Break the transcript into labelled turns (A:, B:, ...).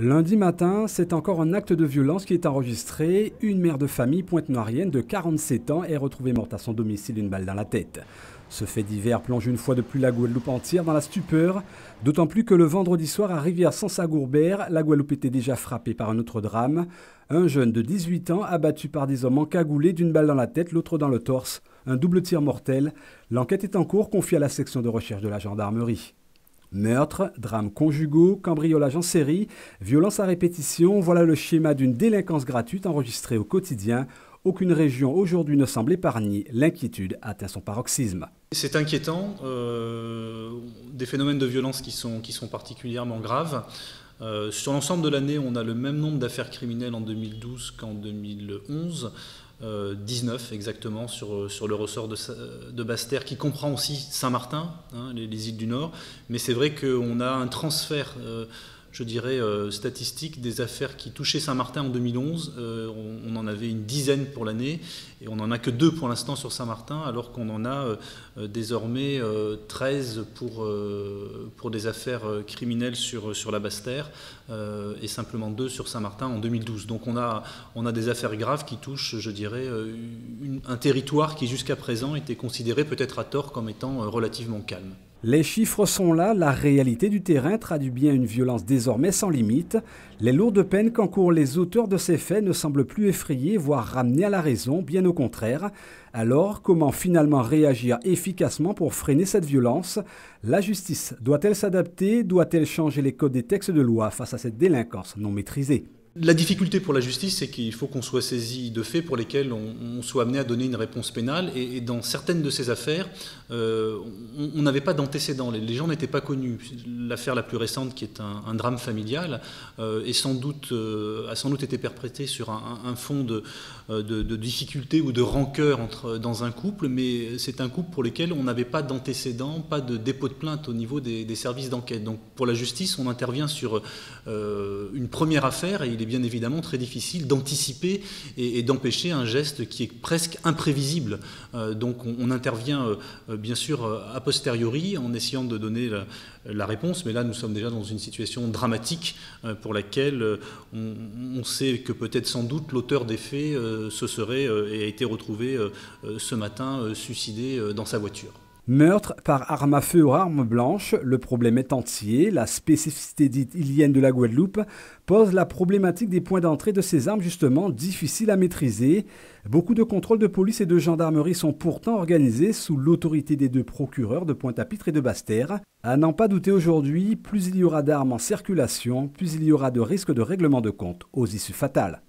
A: Lundi matin, c'est encore un acte de violence qui est enregistré. Une mère de famille pointe-noirienne de 47 ans est retrouvée morte à son domicile d'une balle dans la tête. Ce fait divers plonge une fois de plus la Guadeloupe entière dans la stupeur, d'autant plus que le vendredi soir à Rivière-Sansa-Gourbert, la Guadeloupe était déjà frappée par un autre drame. Un jeune de 18 ans abattu par des hommes encagoulés d'une balle dans la tête, l'autre dans le torse. Un double tir mortel. L'enquête est en cours, confiée à la section de recherche de la gendarmerie. Meurtres, drames conjugaux, cambriolage en série, violence à répétition, voilà le schéma d'une délinquance gratuite enregistrée au quotidien. Aucune région aujourd'hui ne semble épargnée, l'inquiétude atteint son paroxysme.
B: C'est inquiétant, des phénomènes de violence qui sont particulièrement graves. Sur l'ensemble de l'année, on a le même nombre d'affaires criminelles en 2012 qu'en 2011. 19 exactement sur le ressort de Basse-Terre, qui comprend aussi Saint-Martin, hein, les îles du Nord. Mais c'est vrai qu'on a un transfert, je dirais, statistique des affaires qui touchaient Saint-Martin en 2011. On en avait une dizaine pour l'année et on n'en a que 2 pour l'instant sur Saint-Martin, alors qu'on en a désormais 13 pour des affaires criminelles sur la Basse-Terre et simplement 2 sur Saint-Martin en 2012. Donc on a des affaires graves qui touchent, je dirais, un territoire qui jusqu'à présent était considéré peut-être à tort comme étant relativement calme.
A: Les chiffres sont là, la réalité du terrain traduit bien une violence désormais sans limite. Les lourdes peines qu'encourent les auteurs de ces faits ne semblent plus effrayer, voire ramener à la raison, bien au contraire. Alors, comment finalement réagir efficacement pour freiner cette violence? La justice doit-elle s'adapter? Doit-elle changer les codes des textes de loi face à cette délinquance non maîtrisée?
B: La difficulté pour la justice, c'est qu'il faut qu'on soit saisi de faits pour lesquels on soit amené à donner une réponse pénale. Et dans certaines de ces affaires, on n'avait pas d'antécédents. Les gens n'étaient pas connus. L'affaire la plus récente, qui est un drame familial, a sans doute été perpétrée sur un fond de difficulté ou de rancœur dans un couple. Mais c'est un couple pour lequel on n'avait pas d'antécédents, pas de dépôt de plainte au niveau des services d'enquête. Donc pour la justice, on intervient sur une première affaire et il est bien évidemment très difficile d'anticiper et d'empêcher un geste qui est presque imprévisible. Donc on intervient bien sûr a posteriori en essayant de donner la réponse, mais là nous sommes déjà dans une situation dramatique pour laquelle on sait que peut-être sans doute l'auteur des faits et a été retrouvé ce matin suicidé dans sa voiture.
A: Meurtre par arme à feu ou arme blanche, le problème est entier. La spécificité dite ilienne de la Guadeloupe pose la problématique des points d'entrée de ces armes justement difficiles à maîtriser. Beaucoup de contrôles de police et de gendarmerie sont pourtant organisés sous l'autorité des 2 procureurs de Pointe-à-Pitre et de Basse-Terre. À n'en pas douter aujourd'hui, plus il y aura d'armes en circulation, plus il y aura de risques de règlement de compte aux issues fatales.